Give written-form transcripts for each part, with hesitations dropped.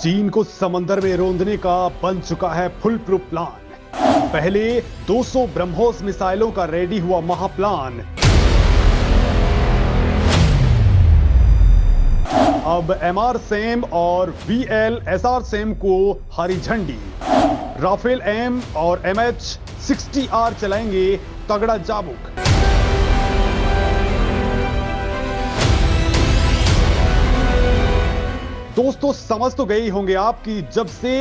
चीन को समंदर में रौंदने का बन चुका है फुल प्रूफ प्लान। पहले 200 ब्रह्मोस मिसाइलों का रेडी हुआ महाप्लान, अब एमआर-SAM और VL-SR-SAM को हरी झंडी। राफेल एम और MH-60R चलाएंगे तगड़ा चाबुक। दोस्तों, समझ तो गए होंगे आप कि जब से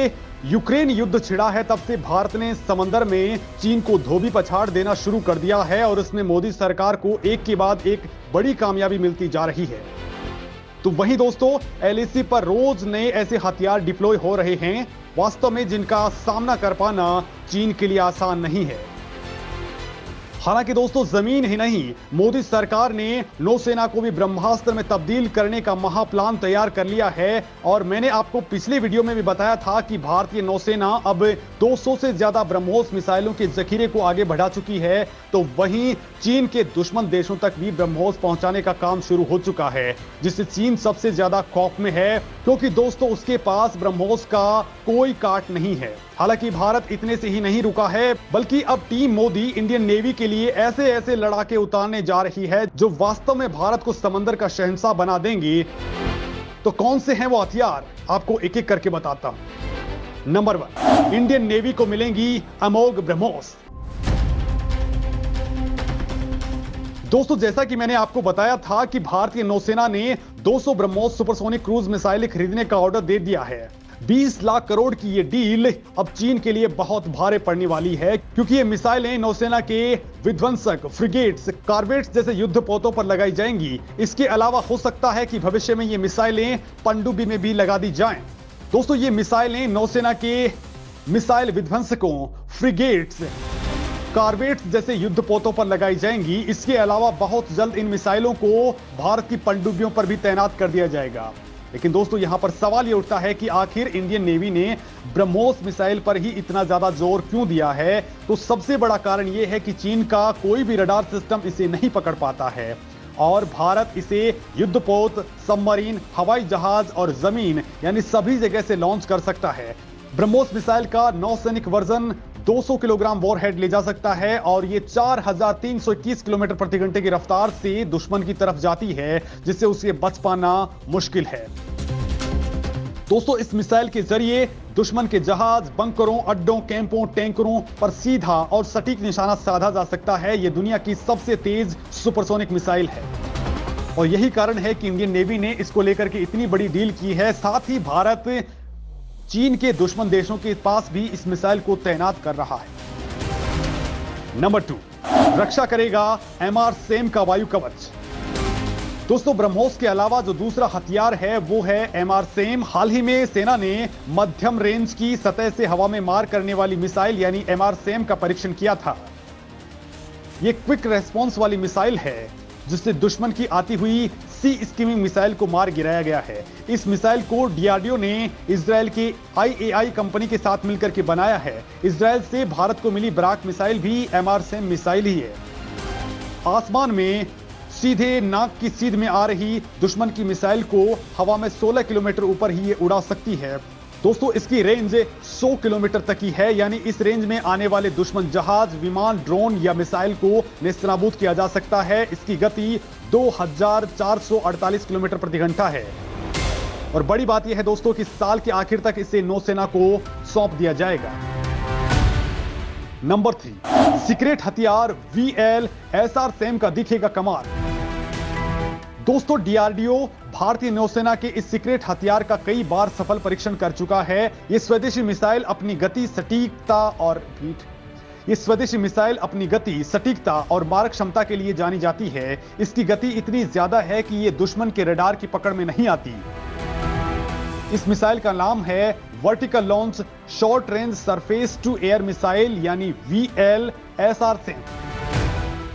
यूक्रेन युद्ध छिड़ा है तब से भारत ने समंदर में चीन को धोबी पछाड़ देना शुरू कर दिया है और इसमें मोदी सरकार को एक के बाद एक बड़ी कामयाबी मिलती जा रही है। तो वहीं दोस्तों, LAC पर रोज नए ऐसे हथियार डिप्लॉय हो रहे हैं, वास्तव में जिनका सामना कर पाना चीन के लिए आसान नहीं है। हालांकि दोस्तों, जमीन ही नहीं, मोदी सरकार ने नौसेना को भी ब्रह्मास्त्र में तब्दील करने का महाप्लान तैयार कर लिया है। और मैंने आपको पिछले वीडियो में भी बताया था कि भारतीय नौसेना अब 200 से ज्यादा ब्रह्मोस मिसाइलों के जखीरे को आगे बढ़ा चुकी है। तो वहीं चीन के दुश्मन देशों तक भी ब्रह्मोस पहुंचाने का काम शुरू हो चुका है, जिससे चीन सबसे ज्यादा खौफ में है, क्योंकि दोस्तों उसके पास ब्रह्मोस का कोई काट नहीं है। हालांकि भारत इतने से ही नहीं रुका है, बल्कि अब टीम मोदी इंडियन नेवी के लिए ऐसे ऐसे लड़ाके उतारने जा रही है जो वास्तव में भारत को समंदर का शहंशाह बना देंगे। तो कौन से हैं वो हथियार, आपको एक एक करके बताता हूं। नंबर 1, इंडियन नेवी को मिलेंगी अमोघ ब्रह्मोस। दोस्तों, जैसा कि मैंने आपको बताया था कि भारतीय नौसेना ने 200 ब्रह्मोस सुपरसोनिक क्रूज मिसाइलें खरीदने का ऑर्डर दे दिया है। 20 लाख करोड़ की ये डील अब चीन के लिए बहुत भारी पड़ने वाली है, क्योंकि ये मिसाइलें नौसेना के विध्वंसक, फ्रिगेट्स, कॉर्वेट्स जैसे युद्धपोतों पर लगाई जाएंगी। इसके अलावा हो सकता है कि भविष्य में ये मिसाइलें पनडुब्बी में भी लगा दी जाएं। दोस्तों, ये मिसाइलें नौसेना के मिसाइल विध्वंसकों, फ्रिगेट्स, कॉर्वेट्स जैसे युद्धपोतों पर लगाई जाएंगी। इसके अलावा बहुत जल्द इन मिसाइलों को भारत की पनडुब्बियों पर भी तैनात कर दिया जाएगा। लेकिन दोस्तों, यहां पर सवाल यह उठता है कि आखिर इंडियन नेवी ने ब्रह्मोस मिसाइल पर ही इतना ज्यादा जोर क्यों दिया है। तो सबसे बड़ा कारण यह है कि चीन का कोई भी रडार सिस्टम इसे नहीं पकड़ पाता है और भारत इसे युद्धपोत, सबमरीन, हवाई जहाज और जमीन यानी सभी जगह से लॉन्च कर सकता है। ब्रह्मोस मिसाइल का नौसैनिक वर्जन 200 किलोग्राम वॉरहेड ले जा सकता है और ये 4321 किलोमीटर प्रति घंटे की रफ्तार से दुश्मन की तरफ जाती है, जिससे उसे बच पाना मुश्किल है। दोस्तों, इस मिसाइल के जरिए दुश्मन के जहाज, बंकरों, अड्डों, कैंपों, टैंकरों पर सीधा और सटीक निशाना साधा जा सकता है। यह दुनिया की सबसे तेज सुपरसोनिक मिसाइल है और यही कारण है कि इंडियन नेवी ने इसको लेकर के इतनी बड़ी डील की है। साथ ही भारत चीन के दुश्मन देशों के पास भी इस मिसाइल को तैनात कर रहा है। नंबर 2, रक्षा करेगा MR-SAM का वायु कवच। दोस्तों, ब्रह्मोस के अलावा जो दूसरा हथियार है वो है MR-SAM। हाल ही में सेना ने मध्यम रेंज की सतह से हवा में मार करने वाली मिसाइल यानी MR-SAM का परीक्षण किया था। यह क्विक रेस्पॉन्स वाली मिसाइल है जिससे दुश्मन की आती हुई सी स्कीमिंग मिसाइल को मार गिराया गया है। इस मिसाइल को DRDO ने इजराइल के IAI कंपनी के साथ मिलकर के बनाया है। इजराइल से भारत को मिली ब्राक मिसाइल भी MR-SAM मिसाइल ही है। आसमान में सीधे नाक की सीध में आ रही दुश्मन की मिसाइल को हवा में 16 किलोमीटर ऊपर ही ये उड़ा सकती है। दोस्तों, इसकी रेंज 100 किलोमीटर तक की है, यानी इस रेंज में आने वाले दुश्मन जहाज, विमान, ड्रोन या मिसाइल को नेस्तनाबूद किया जा सकता है। इसकी गति 2448 किलोमीटर प्रति घंटा है और बड़ी बात यह है दोस्तों कि साल के आखिर तक इसे नौसेना को सौंप दिया जाएगा। नंबर 3, सीक्रेट हथियार VL-SR-SAM का दिखेगा कमाल। दोस्तों, DRDO भारतीय नौसेना के इस सीक्रेट हथियार का कई बार सफल परीक्षण कर चुका है। यह स्वदेशी मिसाइल अपनी गति, सटीकता और मारक क्षमता के लिए जानी जाती है। इसकी गति इतनी ज्यादा है कि यह दुश्मन के रडार की पकड़ में नहीं आती। इस मिसाइल का नाम है vertical launch short range surface to air missile यानी VL-SR-SAM।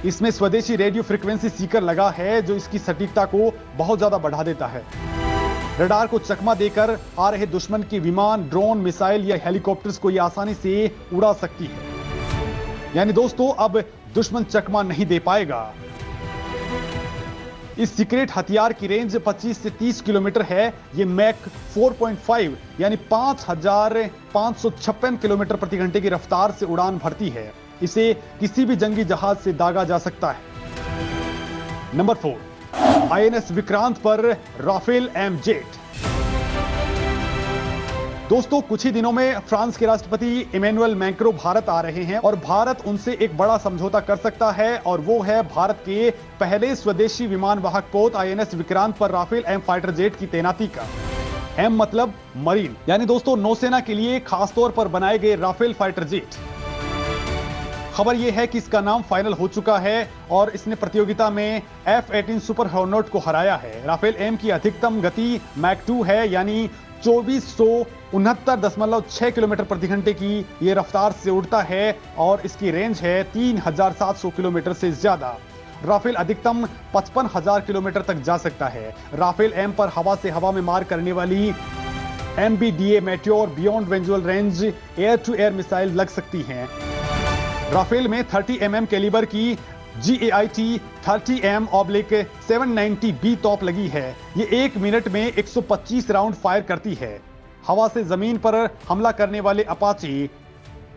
इसमें स्वदेशी रेडियो फ्रीक्वेंसी सीकर लगा है जो इसकी सटीकता को बहुत ज्यादा बढ़ा देता है। रडार को चकमा देकर आ रहे दुश्मन के विमान, ड्रोन, मिसाइल या हेलीकॉप्टर्स को यह आसानी से उड़ा सकती है। यानी दोस्तों, अब दुश्मन चकमा नहीं दे पाएगा। इस सीक्रेट हथियार की रेंज 25 से 30 किलोमीटर है। ये मैक 4.5 यानी 5556 किलोमीटर प्रति घंटे की रफ्तार से उड़ान भरती है। इसे किसी भी जंगी जहाज से दागा जा सकता है। नंबर 4, आईएनएस विक्रांत पर राफेल एम जेट। दोस्तों, कुछ ही दिनों में फ्रांस के राष्ट्रपति इमैनुअल मैक्रों भारत आ रहे हैं और भारत उनसे एक बड़ा समझौता कर सकता है और वो है भारत के पहले स्वदेशी विमान वाहक पोत आईएनएस विक्रांत पर राफेल एम फाइटर जेट की तैनाती का। एम मतलब मरीन, यानी दोस्तों नौसेना के लिए खासतौर पर बनाए गए राफेल फाइटर जेट। खबर यह है कि इसका नाम फाइनल हो चुका है और इसने प्रतियोगिता में F-18 सुपर हॉर्नेट को हराया है। राफेल एम की अधिकतम गति मैक 2 है, यानी 2469.6 किलोमीटर प्रति घंटे की यह रफ्तार से उड़ता है और इसकी रेंज है 3700 किलोमीटर से ज्यादा। राफेल अधिकतम 55,000 किलोमीटर तक जा सकता है। राफेल एम पर हवा से हवा में मार करने वाली MBDA meteor beyond visual range air to air missile लग सकती हैं। राफेल में 30 mm कैलिबर की GAIT 30M/790B तोप लगी है। ये 1 मिनट में 125 राउंड फायर करती है। हवा से जमीन पर हमला करने वाले Apache,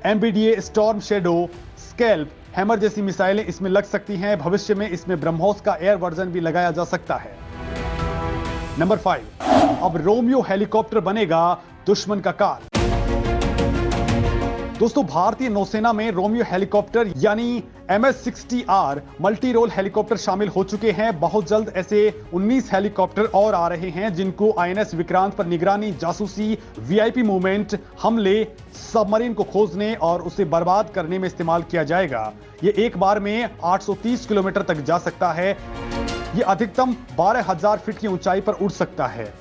MBDA storm shadow, scalp, hammer जैसी मिसाइलें इसमें लग सकती हैं। भविष्य में इसमें ब्रह्मोस का एयर वर्जन भी लगाया जा सकता है। नंबर 5, अब रोमियो हेलीकॉप्टर बनेगा दुश्मन का काल। दोस्तों, भारतीय नौसेना में रोमियो हेलीकॉप्टर यानी MS-60R मल्टी रोल हेलीकॉप्टर शामिल हो चुके हैं। बहुत जल्द ऐसे 19 हेलीकॉप्टर और आ रहे हैं जिनको आईएनएस विक्रांत पर निगरानी, जासूसी, VIP मूवमेंट, हमले, सबमरीन को खोजने और उसे बर्बाद करने में इस्तेमाल किया जाएगा। ये एक बार में 830 किलोमीटर तक जा सकता है। ये अधिकतम 12,000 फीट की ऊंचाई पर उड़ सकता है।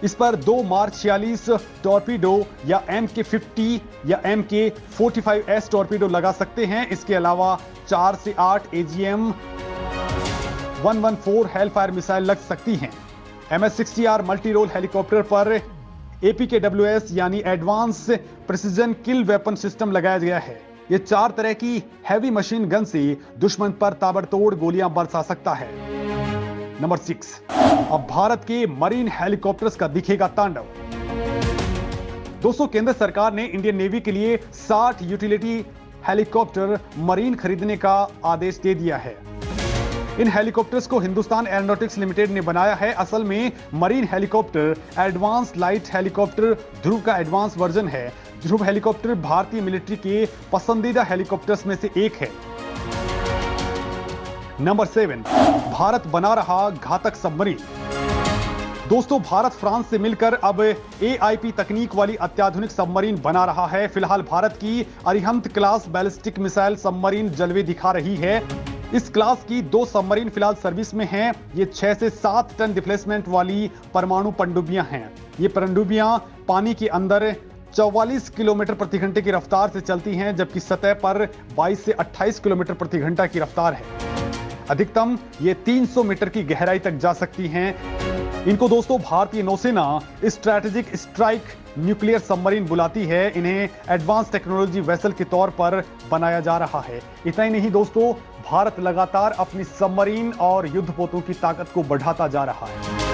इस पर 2 मार्क 46 टॉर्पीडो या MK-50 या MK-45S टॉर्पीडो लगा सकते हैं। इसके अलावा 4 से 8 AGM-114 हेलफायर मिसाइल लग सकती हैं। MS-60R मल्टी रोल हेलीकॉप्टर पर APKWS यानी एडवांस प्रिसीजन किल वेपन सिस्टम लगाया गया है। यह 4 तरह की हैवी मशीन गन से दुश्मन पर ताबड़तोड़ गोलियां बरसा सकता है। नंबर 6, अब भारत के मरीन हेलीकॉप्टर्स का दिखेगा तांडव। दोस्तों, केंद्र सरकार ने इंडियन नेवी के लिए 60 यूटिलिटी हेलीकॉप्टर मरीन खरीदने का आदेश दे दिया है। इन हेलीकॉप्टर्स को हिंदुस्तान एरोनॉटिक्स लिमिटेड ने बनाया है। असल में marine helicopter advance light helicopter Dhruv का एडवांस वर्जन है। ध्रुव हेलीकॉप्टर भारतीय मिलिट्री के पसंदीदा हेलीकॉप्टर्स में से एक है। नंबर 7, भारत बना रहा घातक सबमरीन। दोस्तों, भारत फ्रांस से मिलकर अब AIP तकनीक वाली अत्याधुनिक सबमरीन बना रहा है। फिलहाल भारत की Arihant class ballistic missile submarine जलवे दिखा रही है। इस क्लास की 2 सबमरीन फिलहाल सर्विस में हैं। ये 6 से 7 टन डिप्लेसमेंट वाली परमाणु पनडुब्बियां हैं। ये पनडुब्बियां पानी के अंदर 44 किलोमीटर प्रति घंटे की रफ्तार से चलती हैं, जबकि सतह पर 22 से 28 किलोमीटर प्रति घंटा की रफ्तार है। अधिकतम ये 300 मीटर की गहराई तक जा सकती हैं। इनको दोस्तों भारतीय नौसेना स्ट्रैटेजिक स्ट्राइक न्यूक्लियर सबमरीन बुलाती है। इन्हें एडवांस टेक्नोलॉजी वेसल के तौर पर बनाया जा रहा है। इतना ही नहीं दोस्तों, भारत लगातार अपनी सबमरीन और युद्धपोतों की ताकत को बढ़ाता जा रहा है।